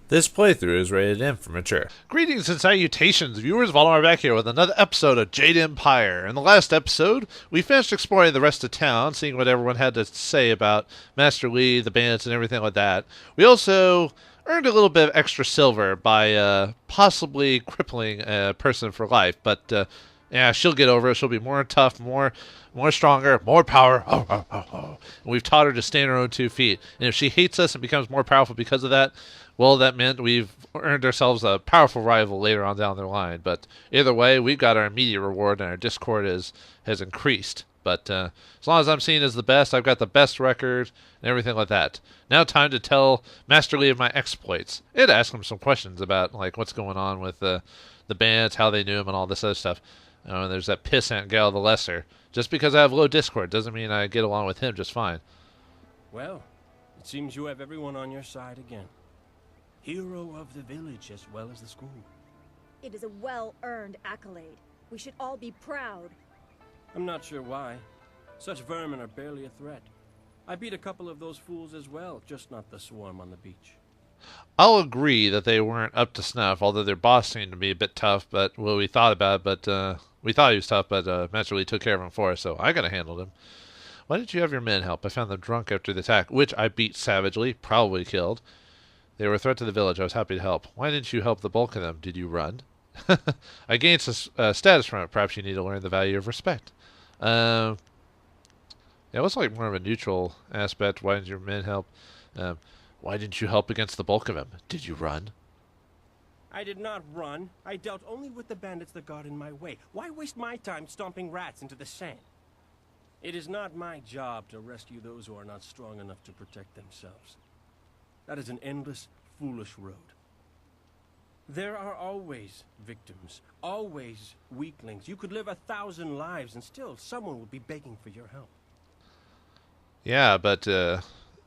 This playthrough is rated M for mature. Greetings and salutations, viewers. Vauldemare back here with another episode of Jade Empire. In the last episode, we finished exploring the rest of town, seeing what everyone had to say about Master Lee, the bandits, and everything like that. We also earned a little bit of extra silver by possibly crippling a person for life, but yeah, she'll get over it. She'll be more tough, more stronger, more power. And we've taught her to stand on her own 2 feet. And if she hates us and becomes more powerful because of that, well, that meant we've earned ourselves a powerful rival later on down the line. But either way, we've got our immediate reward, and our discord has increased. But as long as I'm seen as the best, I've got the best record and everything like that. Now, time to tell Master Lee of my exploits and ask him some questions about like what's going on with the bands, how they knew him, and all this other stuff. And there's that pissant Gal the Lesser. Just because I have low discord doesn't mean I get along with him just fine. Well, it seems you have everyone on your side again. Hero of the village as well as the school. It is a well-earned accolade. We should all be proud. I'm not sure why. Such vermin are barely a threat. I beat a couple of those fools as well, just not the swarm on the beach. I'll agree that they weren't up to snuff, although their boss seemed to be a bit tough, but, well, we thought about it, but, we thought he was tough, but, Master Lee took care of him for us, so I gotta handle him. Why didn't you have your men help? I found them drunk after the attack, which I beat savagely, probably killed. They were a threat to the village. I was happy to help. Why didn't you help the bulk of them? Did you run? I gained some status from it. Perhaps you need to learn the value of respect. Yeah, it was like more of a neutral aspect. Why didn't your men help? Why didn't you help against the bulk of them? Did you run? I did not run. I dealt only with the bandits that got in my way. Why waste my time stomping rats into the sand? It is not my job to rescue those who are not strong enough to protect themselves. That is an endless, foolish road. There are always victims, always weaklings. You could live 1,000 lives and still someone would be begging for your help. Yeah, but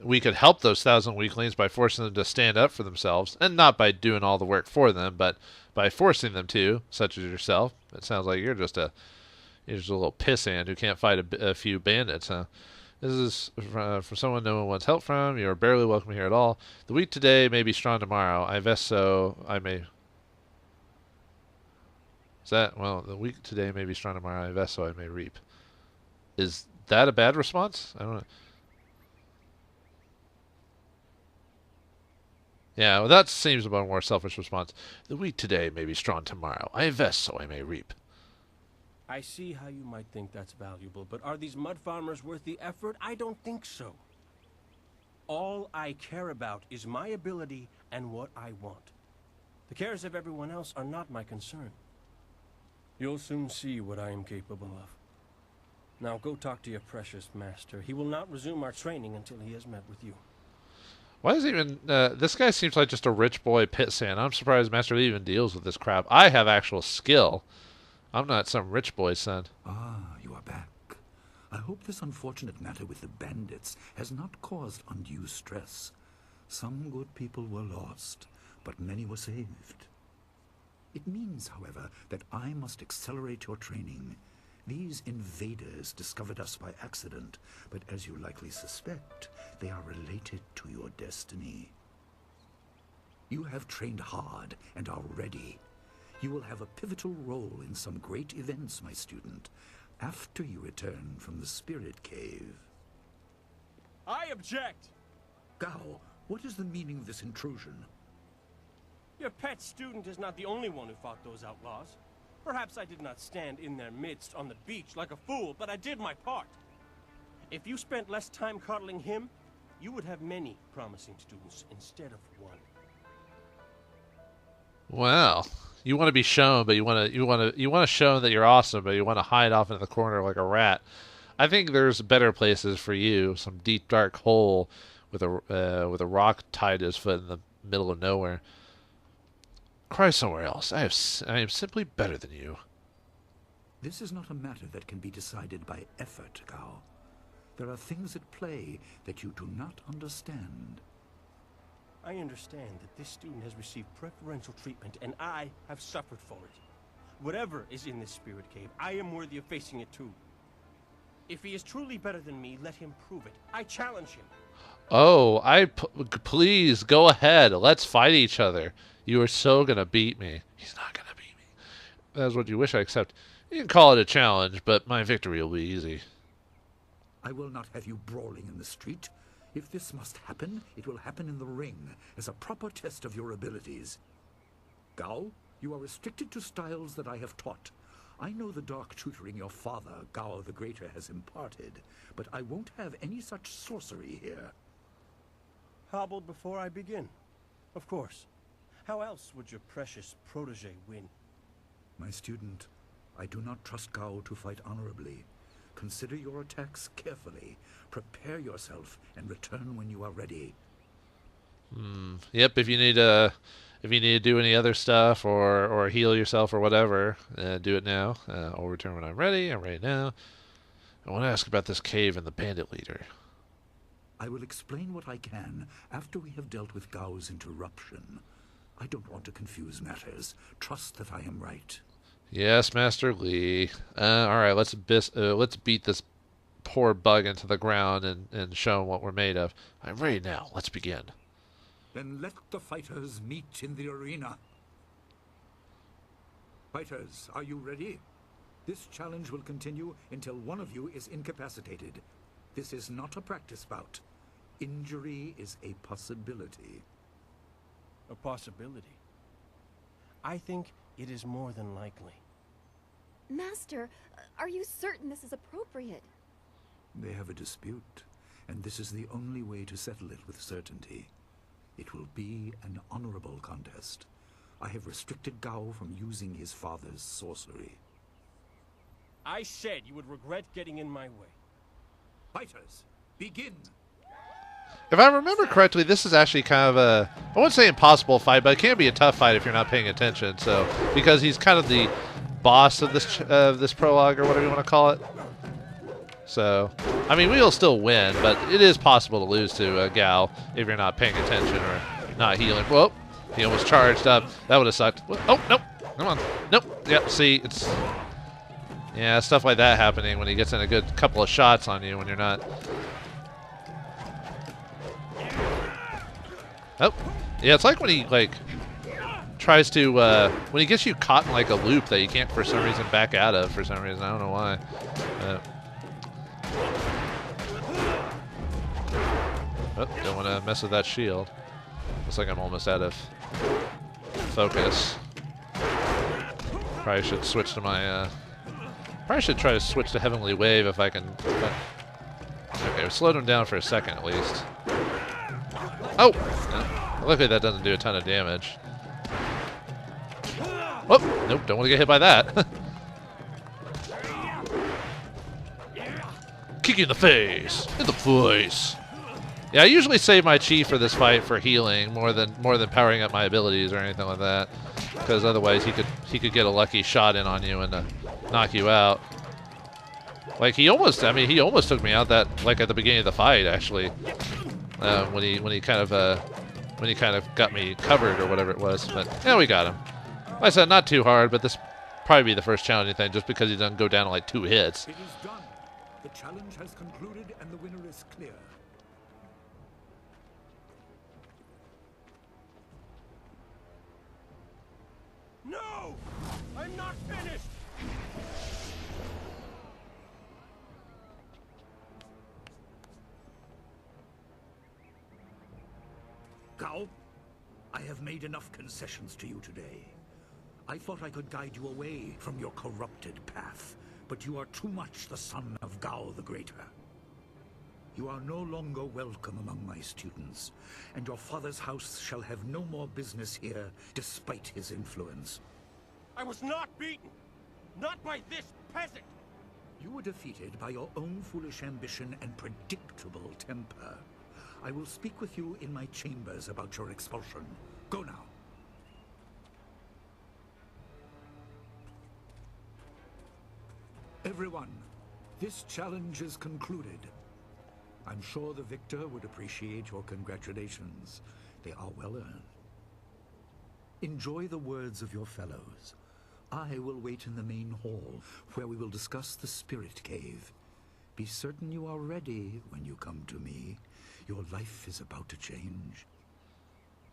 we could help those 1,000 weaklings by forcing them to stand up for themselves, and not by doing all the work for them, but by forcing them to, such as yourself. It sounds like you're just a little pissant who can't fight a few bandits, huh? This is from someone no one wants help from. You are barely welcome here at all. The weak today may be strong tomorrow. I vest so I may... Is that... Well, the weak today may be strong tomorrow. I vest so I may reap. Is that a bad response? I don't know. Yeah, well, that seems a more selfish response. The weak today may be strong tomorrow. I vest so I may reap. I see how you might think that's valuable, but are these mud farmers worth the effort? I don't think so. All I care about is my ability and what I want. The cares of everyone else are not my concern. You'll soon see what I am capable of. Now go talk to your precious master. He will not resume our training until he has met with you. Why is even... this guy seems like just a rich boy pit sand. I'm surprised Master Lee even deals with this crap. I have actual skill. I'm not some rich boy's son. Ah, you are back. I hope this unfortunate matter with the bandits has not caused undue stress. Some good people were lost, but many were saved. It means, however, that I must accelerate your training. These invaders discovered us by accident, but as you likely suspect, they are related to your destiny. You have trained hard and are ready. You will have a pivotal role in some great events, my student, after you return from the Spirit Cave. I object! Gao, what is the meaning of this intrusion? Your pet student is not the only one who fought those outlaws. Perhaps I did not stand in their midst on the beach like a fool, but I did my part. If you spent less time coddling him, you would have many promising students instead of one. Well, you want to be shown, but you want to show that you're awesome, but you want to hide off in the corner like a rat. I think there's better places for you. Some deep, dark hole with a rock tied to his foot in the middle of nowhere. Cry somewhere else. I am simply better than you. This is not a matter that can be decided by effort, Gao. There are things at play that you do not understand. I understand that this student has received preferential treatment, and I have suffered for it. Whatever is in this spirit cave, I am worthy of facing it too. If he is truly better than me, let him prove it. I challenge him. Oh, please go ahead. Let's fight each other. You are so gonna beat me. He's not gonna beat me. That's what you wish I accept. You can call it a challenge, but my victory will be easy. I will not have you brawling in the street. If this must happen, it will happen in the ring, as a proper test of your abilities. Gao, you are restricted to styles that I have taught. I know the dark tutoring your father, Gao the Greater, has imparted, but I won't have any such sorcery here. Hobbled before I begin. Of course. How else would your precious protege win? My student, I do not trust Gao to fight honorably. Consider your attacks carefully. Prepare yourself and return when you are ready. Yep. If you need to do any other stuff or heal yourself or whatever, do it now. I'll return when I'm ready. I'm ready now. I want to ask about this cave and the bandit leader. I will explain what I can after we have dealt with Gao's interruption. I don't want to confuse matters. Trust that I am right. Yes, Master Lee. All right, let's beat this poor bug into the ground and show him what we're made of. I'm ready now. Let's begin. Then let the fighters meet in the arena. Fighters, are you ready? This challenge will continue until one of you is incapacitated. This is not a practice bout. Injury is a possibility. A possibility? I think it is more than likely. Master, are you certain this is appropriate? They have a dispute, and this is the only way to settle it with certainty. It will be an honorable contest. I have restricted Gao from using his father's sorcery. I said you would regret getting in my way. Fighters, begin! If I remember correctly, this is actually kind of a, I wouldn't say impossible fight, but it can be a tough fight if you're not paying attention. So, because he's kind of the boss of this prologue or whatever you want to call it. So, I mean, we'll still win, but it is possible to lose to Gao if you're not paying attention or not healing. Whoa, he almost charged up. That would have sucked. Oh, nope. Come on. Nope. Yep, see, it's... Yeah, stuff like that happening when he gets in a good couple of shots on you when you're not... Oh, yeah, it's like when he, like, tries to, when he gets you caught in, like, a loop that you can't, for some reason, back out of, for some reason. I don't know why. Oh, don't want to mess with that shield. Looks like I'm almost out of focus. Probably should switch to my, probably should try to switch to Heavenly Wave if I can. Okay, we slowed him down for a second at least. Oh! No. Luckily that doesn't do a ton of damage. Oh! Nope, don't want to get hit by that. Kick you in the face! In the face! Yeah, I usually save my chi for this fight for healing more than powering up my abilities or anything like that. Because otherwise he could get a lucky shot in on you and knock you out. Like he almost took me out that like at the beginning of the fight actually. When he kind of got me covered or whatever it was, but yeah, we got him. Like I said, not too hard, but this probably be the first challenging thing, just because he doesn't go down to like 2 hits. It is done. The challenge has concluded, and the winner is clear. No! I'm not finished! Gao, I have made enough concessions to you today. I thought I could guide you away from your corrupted path, but you are too much the son of Gao the Greater. You are no longer welcome among my students, and your father's house shall have no more business here, despite his influence. I was not beaten! Not by this peasant! You were defeated by your own foolish ambition and predictable temper. I will speak with you in my chambers about your expulsion. Go now. Everyone, this challenge is concluded. I'm sure the victor would appreciate your congratulations. They are well earned. Enjoy the words of your fellows. I will wait in the main hall, where we will discuss the Spirit Cave. Be certain you are ready when you come to me. Your life is about to change.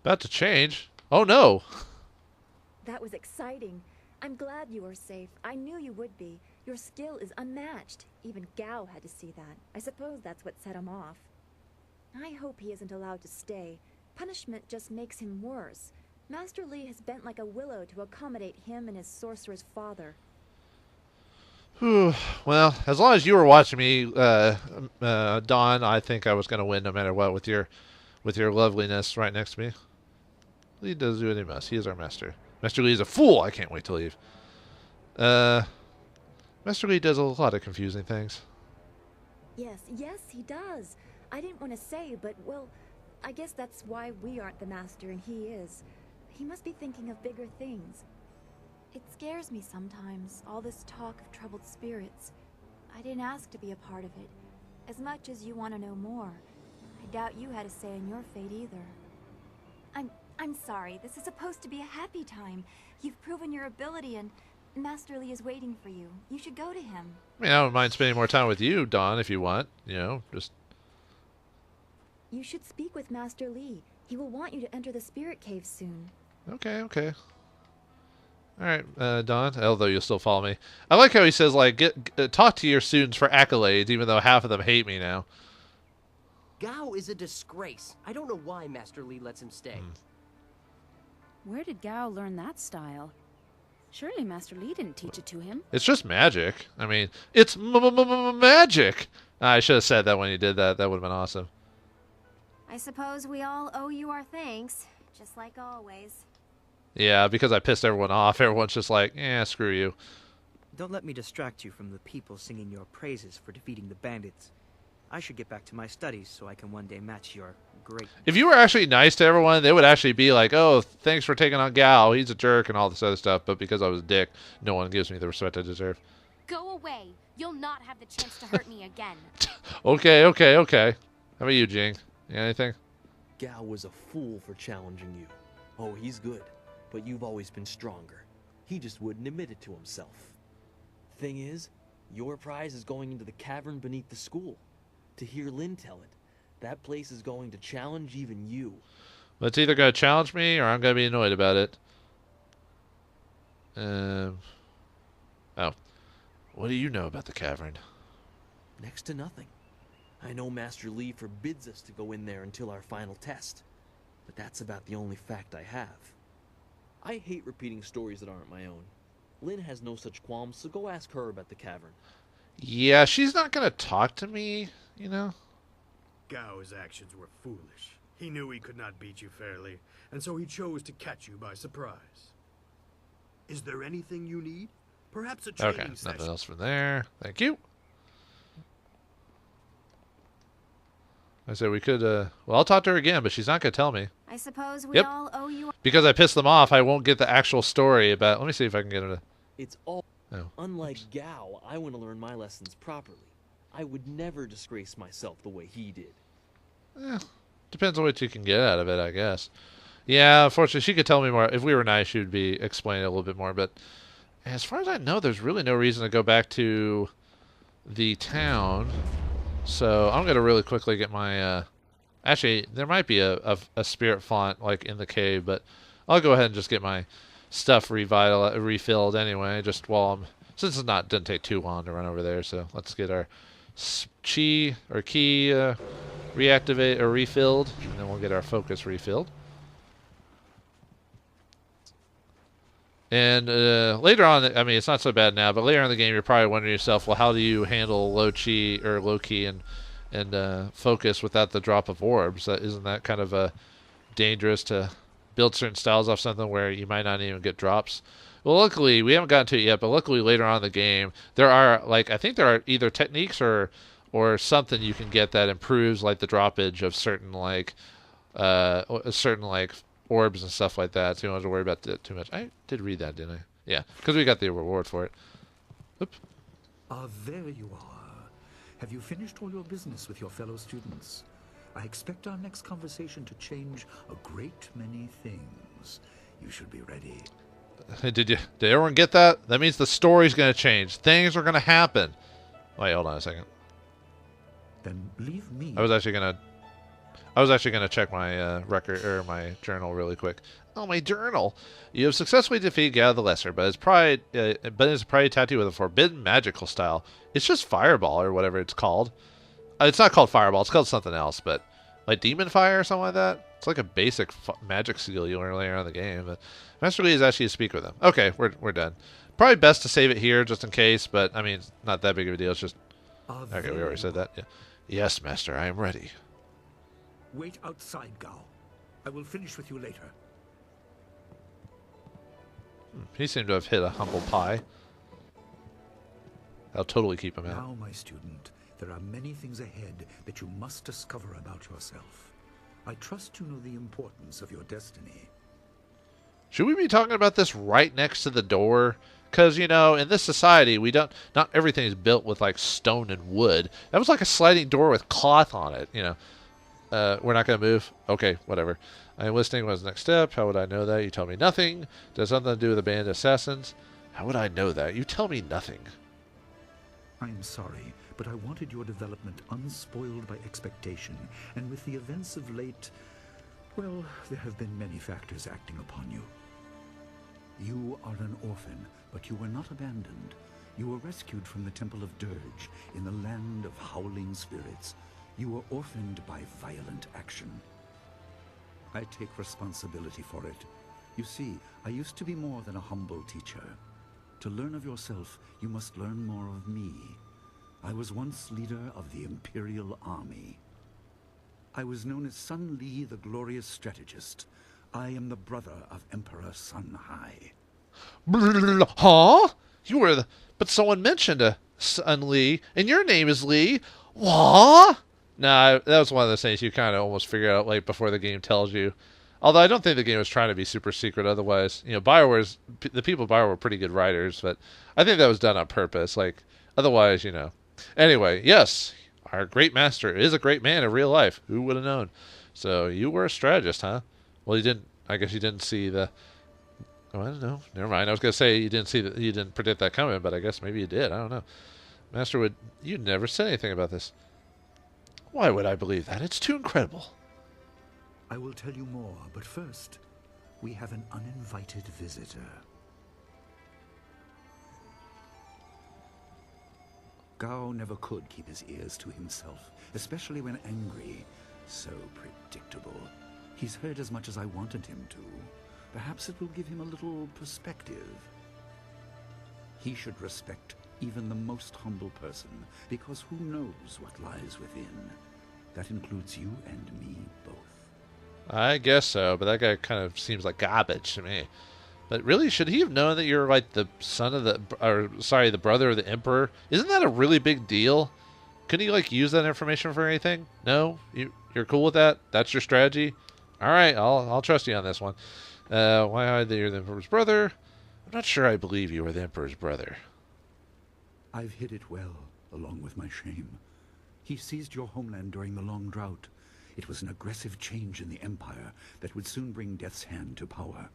About to change? Oh no! That was exciting. I'm glad you were safe. I knew you would be. Your skill is unmatched. Even Gao had to see that. I suppose that's what set him off. I hope he isn't allowed to stay. Punishment just makes him worse. Master Li has bent like a willow to accommodate him and his sorcerer's father. Whew. Well, as long as you were watching me, Dawn, I think I was going to win no matter what with your loveliness right next to me. Li does what he must. He is our master. Master Li is a fool. I can't wait to leave. Master Li does a lot of confusing things. Yes, he does. I didn't want to say, but, well, I guess that's why we aren't the master and he is. He must be thinking of bigger things. It scares me sometimes, all this talk of troubled spirits. I didn't ask to be a part of it. As much as you want to know more, I doubt you had a say in your fate either. I'm sorry. This is supposed to be a happy time. You've proven your ability and Master Li is waiting for you. You should go to him. I mean, I don't mind spending more time with you, Dawn, if you want. You know, just... You should speak with Master Li. He will want you to enter the spirit cave soon. Okay. Alright, Dawn, although you'll still follow me. I like how he says, like, talk to your students for accolades, even though half of them hate me now. Gao is a disgrace. I don't know why Master Li lets him stay. Where did Gao learn that style? Surely Master Li didn't teach it to him. It's just magic. I mean, it's magic! I should have said that when he did that. That would have been awesome. I suppose we all owe you our thanks, just like always. Yeah, because I pissed everyone off. Everyone's just like, screw you. Don't let me distract you from the people singing your praises for defeating the bandits. I should get back to my studies so I can one day match your great... If you were actually nice to everyone, they would actually be like, oh, thanks for taking on Gao. He's a jerk and all this other stuff. But because I was a dick, no one gives me the respect I deserve. Go away. You'll not have the chance to hurt me again. Okay. How about you, Jing? You got anything? Gao was a fool for challenging you. Oh, he's good, but you've always been stronger. He just wouldn't admit it to himself. Thing is, your prize is going into the cavern beneath the school. To hear Lin tell it, that place is going to challenge even you. Well, it's either going to challenge me or I'm going to be annoyed about it. Oh. What do you know about the cavern? Next to nothing. I know Master Li forbids us to go in there until our final test, but that's about the only fact I have. I hate repeating stories that aren't my own. Lin has no such qualms, so go ask her about the cavern. Yeah, she's not going to talk to me, you know? Gao's actions were foolish. He knew he could not beat you fairly, and so he chose to catch you by surprise. Is there anything you need? Perhaps a training session? Nothing else from there. Thank you. I said we could, well, I'll talk to her again, but she's not going to tell me. I suppose we all owe you... Because I pissed them off, I won't get the actual story about... Let me see if I can get her to... It's all... Oh. Unlike Gao, I want to learn my lessons properly. I would never disgrace myself the way he did. Depends on what you can get out of it, I guess. Yeah, unfortunately, she could tell me more. If we were nice, she would be explaining it a little bit more. But as far as I know, there's really no reason to go back to the town. So I'm going to really quickly get my... actually, there might be a spirit font like in the cave, but I'll go ahead and just get my stuff refilled anyway, just while I'm... Since it's not doesn't take too long to run over there, so let's get our key reactivate or refilled, and then we'll get our focus refilled. And later on, I mean, it's not so bad now, but later in the game, you're probably wondering yourself, well, how do you handle low key and focus without the drop of orbs? Isn't that kind of dangerous to build certain styles off something where you might not even get drops? Well, luckily, we haven't gotten to it yet, but luckily later on in the game, there are, like, I think there are either techniques or something you can get that improves, like, the droppage of certain, like, orbs and stuff like that, so you don't have to worry about that too much. I did read that, didn't I? Yeah, because we got the reward for it. Oops. There you are. Have you finished all your business with your fellow students? I expect our next conversation to change a great many things. You should be ready. Did everyone get that? That means the story's going to change. Things are going to happen. Wait, hold on a second. Then leave me. I was actually going to... I was actually going to check my record or my journal really quick. Oh, my journal! You have successfully defeated Gao the Lesser, but his pride tattooed with a forbidden magical style. It's just Fireball or whatever it's called. It's not called Fireball. It's called something else, but like Demon Fire or something like that. It's like a basic magic skill you learn later on in the game. But Master Lee is actually to speak with him. Okay, we're done. Probably best to save it here just in case, but I mean, it's not that big of a deal. It's just okay. We already said that. Yeah. Yes, Master. I am ready. Wait outside, Gao. I will finish with you later. He seemed to have hit a humble pie. I'll totally keep him out. Now, my student, there are many things ahead that you must discover about yourself. I trust you know the importance of your destiny. Should we be talking about this right next to the door? Because, you know, in this society, not everything is built with, like, stone and wood. That was like a sliding door with cloth on it, you know. We're not going to move? Okay, whatever. I am listening. What's the next step? How would I know that? You tell me nothing. Does something to do with a band of assassins? How would I know that? You tell me nothing. I'm sorry, but I wanted your development unspoiled by expectation, and with the events of late, well, there have been many factors acting upon you. You are an orphan, but you were not abandoned. You were rescued from the Temple of Dirge in the land of howling spirits. You were orphaned by violent action. I take responsibility for it. You see, I used to be more than a humble teacher. To learn of yourself, you must learn more of me. I was once leader of the Imperial Army. I was known as Sun Li, the glorious strategist. I am the brother of Emperor Sun Hai. Huh? You were the... But someone mentioned a Sun Li, and your name is Li. What? Nah, that was one of those things you kind of almost figure out like before the game tells you. Although I don't think the game was trying to be super secret. Otherwise, you know, the people of BioWare were pretty good writers, but I think that was done on purpose. Like, otherwise, you know. Anyway, yes, our great master is a great man in real life. Who would have known? So you were a strategist, huh? Well, you didn't. I guess you didn't see the. Oh, I don't know. Never mind. I was gonna say you didn't see that. You didn't predict that coming, but I guess maybe you did. I don't know. Master would. You never said anything about this. Why would I believe that? It's too incredible. I will tell you more, but first, we have an uninvited visitor. Gao never could keep his ears to himself, especially when angry. So predictable. He's heard as much as I wanted him to. Perhaps it will give him a little perspective. He should respect even the most humble person, because who knows what lies within. That includes you and me both. I guess so, but that guy kind of seems like garbage to me. But really, should he have known that you're like the son of the brother of the Emperor? Isn't that a really big deal? Couldn't he like use that information for anything? No? You're cool with that? That's your strategy? Alright, I'll trust you on this one. Why hide that you're the Emperor's brother? I'm not sure I believe you are the Emperor's brother. I've hid it well, along with my shame. He seized your homeland during the long drought. It was an aggressive change in the Empire that would soon bring Death's Hand to power.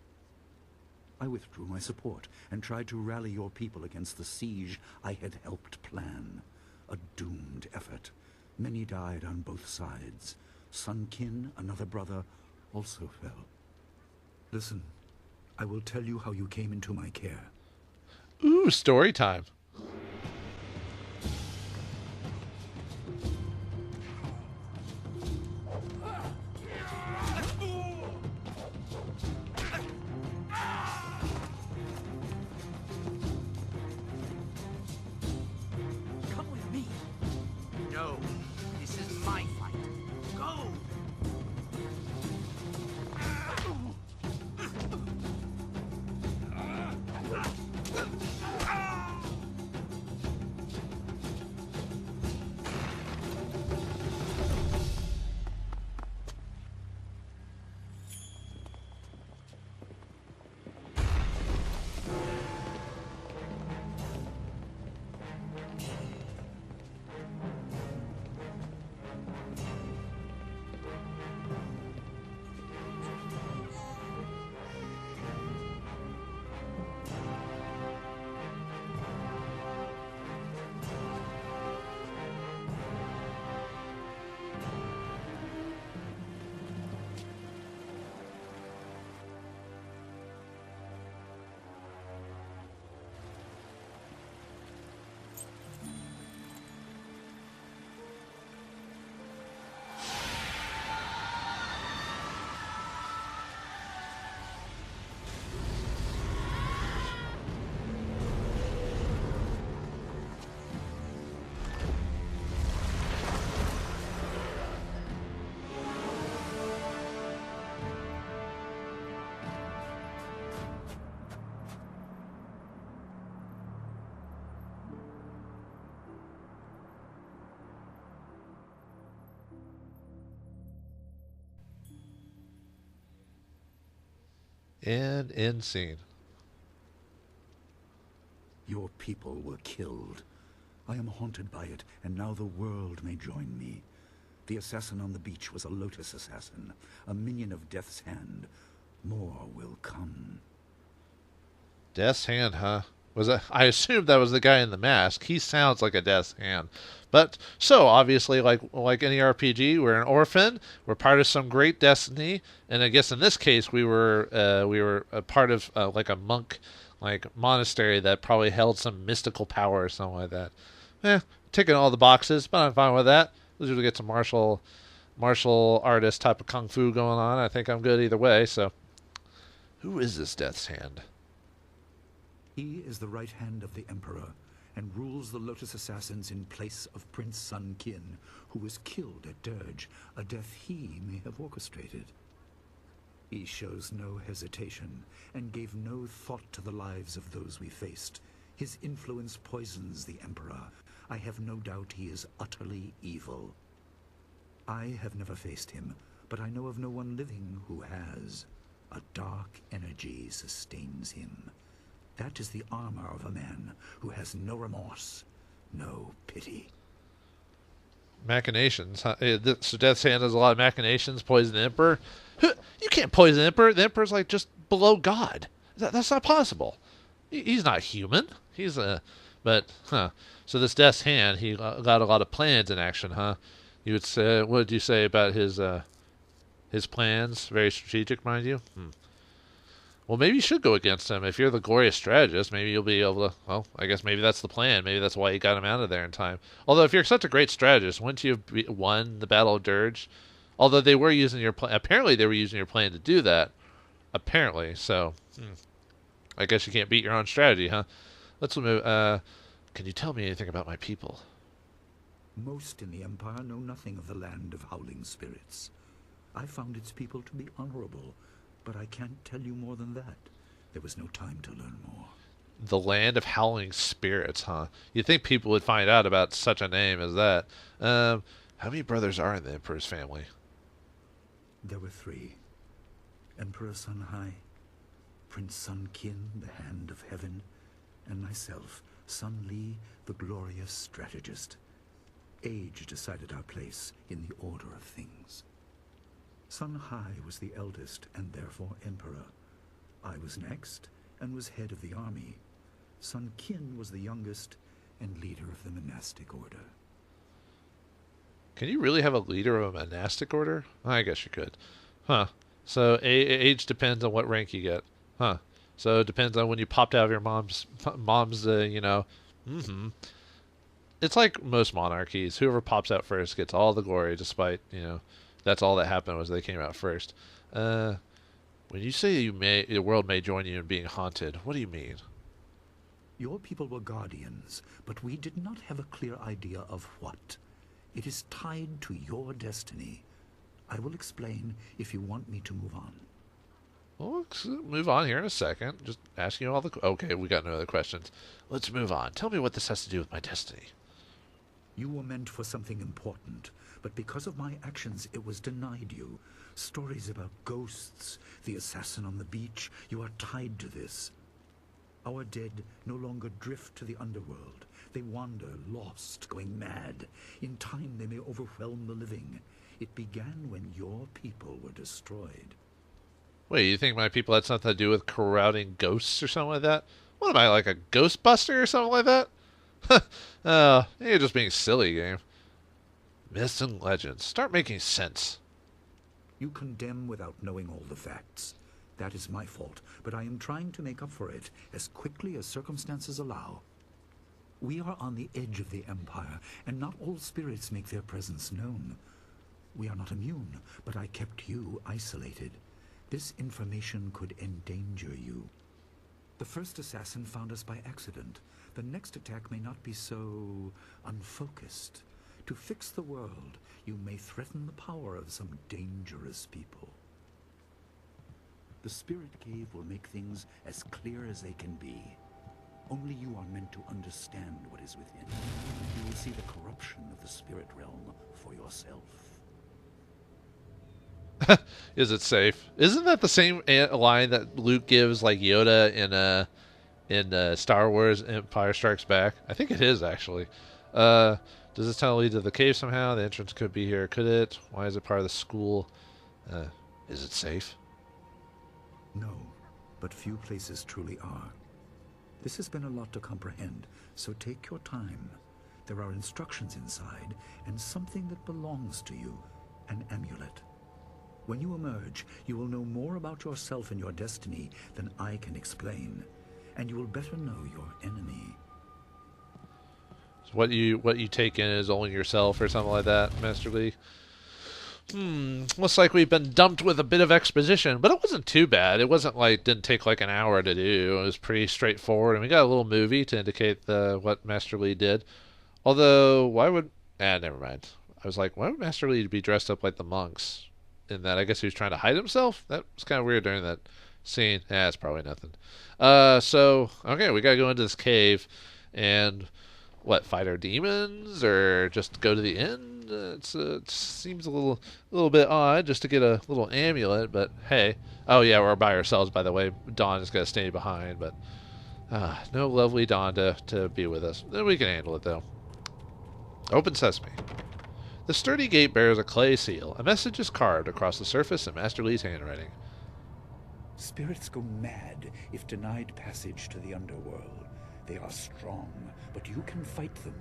I withdrew my support and tried to rally your people against the siege I had helped plan. A doomed effort. Many died on both sides. Sun Qin, another brother, also fell. Listen, I will tell you how you came into my care. Ooh, story time. And end scene. Your people were killed. I am haunted by it, and now the world may join me. The assassin on the beach was a Lotus assassin, a minion of Death's Hand. More will come. Death's Hand, huh? I assumed that was the guy in the mask. He sounds like a Death's Hand. But, so, obviously, like any RPG, we're an orphan, we're part of some great destiny, and I guess in this case, we were a part of, like a monk, like, monastery that probably held some mystical power or something like that. Ticking all the boxes, but I'm fine with that. Let's usually get some martial artist type of kung fu going on. I think I'm good either way, so. Who is this Death's Hand? He is the right hand of the Emperor, and rules the Lotus Assassins in place of Prince Sun Qin, who was killed at Dirge, a death he may have orchestrated. He shows no hesitation, and gave no thought to the lives of those we faced. His influence poisons the Emperor. I have no doubt he is utterly evil. I have never faced him, but I know of no one living who has. A dark energy sustains him. That is the armor of a man who has no remorse, no pity. Machinations. Huh? So Death's Hand has a lot of machinations. Poison the Emperor. You can't poison the Emperor. The Emperor's like just below God. That's not possible. He's not human. He's a... But, huh. So this Death's Hand, he got a lot of plans in action, huh? You would say... What did you say about his plans? Very strategic, mind you? Well, maybe you should go against him. If you're the glorious strategist, maybe you'll be able to... Well, I guess maybe that's the plan. Maybe that's why you got him out of there in time. Although, if you're such a great strategist, wouldn't you have won the Battle of Dirge? Although they were using your plan... Apparently, they were using your plan to do that. Apparently, so... I guess you can't beat your own strategy, huh? Let's move... can you tell me anything about my people? Most in the Empire know nothing of the land of howling spirits. I found its people to be honorable, but I can't tell you more than that. There was no time to learn more. The land of howling spirits, huh? You'd think people would find out about such a name as that. How many brothers are in the Emperor's family? There were 3. Emperor Sun Hai, Prince Sun Qin, the Hand of Heaven, and myself, Sun Li, the glorious strategist. Age decided our place in the order of things. Sun Hai was the eldest and therefore emperor. I was next and was head of the army. Sun Qin was the youngest and leader of the monastic order. Can you really have a leader of a monastic order? I guess you could. Huh. So age depends on what rank you get. Huh. So it depends on when you popped out of your mom's you know. It's like most monarchies. Whoever pops out first gets all the glory, despite, you know, that's all that happened was they came out first. When you say the world may join you in being haunted, what do you mean? Your people were guardians, but we did not have a clear idea of what. It is tied to your destiny. I will explain if you want me to move on. Well, let's move on here in a second. Just asking you all the... Okay, we got no other questions. Let's move on. Tell me what this has to do with my destiny. You were meant for something important, but because of my actions, it was denied you. Stories about ghosts, the assassin on the beach, you are tied to this. Our dead no longer drift to the underworld. They wander, lost, going mad. In time, they may overwhelm the living. It began when your people were destroyed. Wait, you think my people had something to do with corralling ghosts or something like that? What am I, like a ghostbuster or something like that? You're just being silly, game. Myths and legends. Start making sense. You condemn without knowing all the facts. That is my fault, but I am trying to make up for it as quickly as circumstances allow. We are on the edge of the Empire, and not all spirits make their presence known. We are not immune, but I kept you isolated. This information could endanger you. The first assassin found us by accident. The next attack may not be so unfocused. To fix the world, you may threaten the power of some dangerous people. The Spirit Cave will make things as clear as they can be. Only you are meant to understand what is within. You will see the corruption of the spirit realm for yourself. Is it safe? Isn't that the same line that Luke gives like Yoda in Star Wars Empire Strikes Back? I think it is actually. Does this tunnel lead to the cave somehow? The entrance could be here. Could it? Why is it part of the school? Is it safe? No, but few places truly are. This has been a lot to comprehend, so take your time. There are instructions inside, and something that belongs to you, an amulet. When you emerge, you will know more about yourself and your destiny than I can explain, and you will better know your enemy. So what you take in is only yourself or something like that, Master Lee? Looks like we've been dumped with a bit of exposition, but it wasn't too bad. It wasn't like, didn't take like an hour to do. It was pretty straightforward, and we got a little movie to indicate what Master Lee did. Although, why would... never mind. I was like, why would Master Lee be dressed up like the monks? In that, I guess he was trying to hide himself? That was kind of weird during that scene. It's probably nothing. Okay, we gotta go into this cave, and... what, fight our demons, or just go to the end? It seems a little bit odd just to get a little amulet, but hey. Oh yeah, we're by ourselves, by the way. Dawn is going to stay behind, but no lovely Dawn to be with us. We can handle it, though. Open sesame. The sturdy gate bears a clay seal. A message is carved across the surface in Master Lee's handwriting. Spirits go mad if denied passage to the underworld. They are strong, but you can fight them.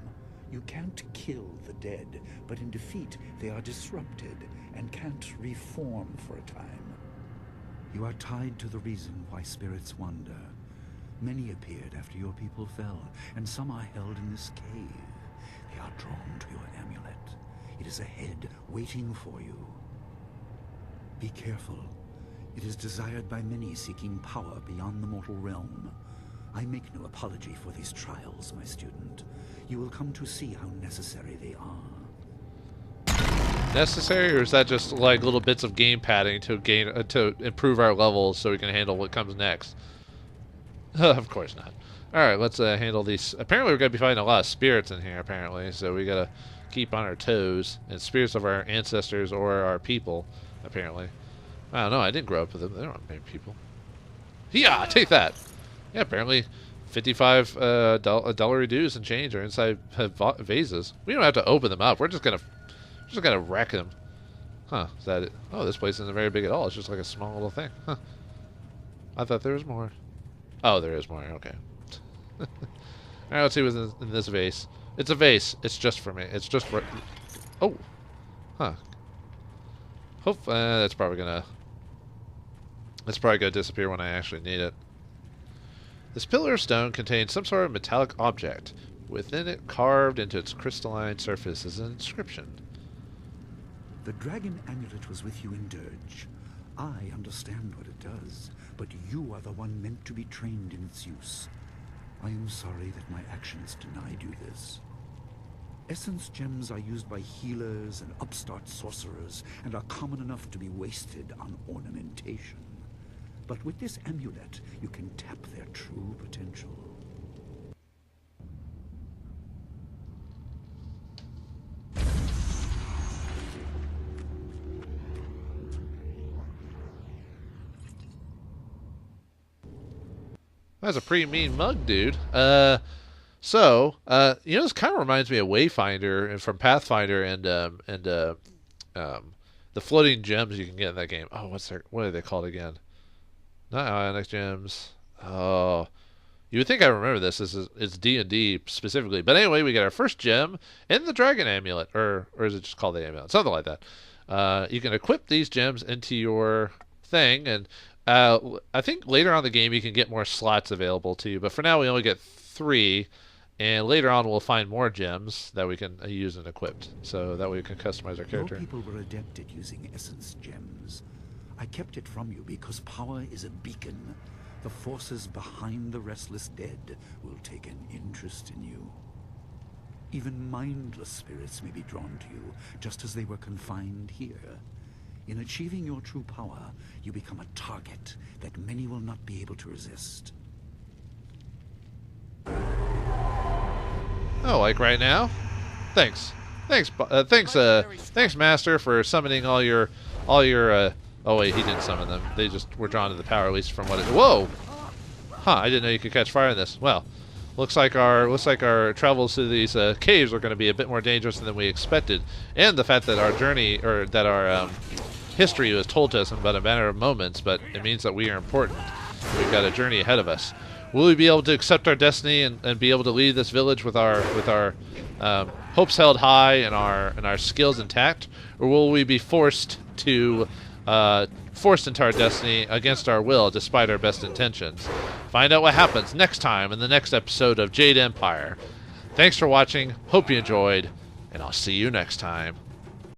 You can't kill the dead, but in defeat they are disrupted and can't reform for a time. You are tied to the reason why spirits wander. Many appeared after your people fell, and some are held in this cave. They are drawn to your amulet. It is ahead, waiting for you. Be careful. It is desired by many seeking power beyond the mortal realm. I make no apology for these trials, my student. You will come to see how necessary they are. Necessary, or is that just like little bits of game padding to improve our levels so we can handle what comes next? Of course not. Alright, let's handle these. Apparently we're going to be fighting a lot of spirits in here, apparently, so we got to keep on our toes. And spirits of our ancestors or our people, apparently. I don't know, I didn't grow up with them. They don't have people. Yeah, take that! Yeah, apparently 55 dollar dues and change are inside vases. We don't have to open them up. We're just gonna wreck them. Huh, is that it? Oh, this place isn't very big at all. It's just like a small little thing. Huh. I thought there was more. Oh, there is more. Okay. Alright, let's see what's in this vase. It's a vase. It's just for me. It's just for... Oh. Huh. Hope that's probably gonna disappear when I actually need it. This pillar of stone contains some sort of metallic object. Within it, carved into its crystalline surface, is an inscription. The dragon amulet was with you in Dirge. I understand what it does, but you are the one meant to be trained in its use. I am sorry that my actions denied you this. Essence gems are used by healers and upstart sorcerers, and are common enough to be wasted on ornamentation. But with this amulet, you can tap their true potential. That's a pretty mean mug, dude. You know, this kind of reminds me of Wayfinder from Pathfinder and the floating gems you can get in that game. Oh, what are they called again? Not ionic gems. Oh, you would think I remember this. It's D&D specifically. But anyway, we got our first gem in the dragon amulet, or is it just called the amulet? Something like that. You can equip these gems into your thing, and I think later on in the game you can get more slots available to you. But for now, we only get 3, and later on we'll find more gems that we can use and equip, so that way we can customize our character. Your people were adept at using essence gems. I kept it from you because power is a beacon. The forces behind the restless dead will take an interest in you. Even mindless spirits may be drawn to you, just as they were confined here. In achieving your true power, you become a target that many will not be able to resist. Oh, like right now? Thanks, Master, for summoning all your Oh wait, he didn't summon them. They just were drawn to the power, at least from what it... Whoa! Huh, I didn't know you could catch fire in this. Well, looks like our travels to these caves are going to be a bit more dangerous than we expected. And the fact that our journey, or that our history was told to us in about a matter of moments, but it means that we are important. We've got a journey ahead of us. Will we be able to accept our destiny and be able to leave this village with our hopes held high and our skills intact, or will we be forced into our destiny against our will, despite our best intentions? Find out what happens next time in the next episode of Jade Empire. Thanks for watching. Hope you enjoyed, and I'll see you next time.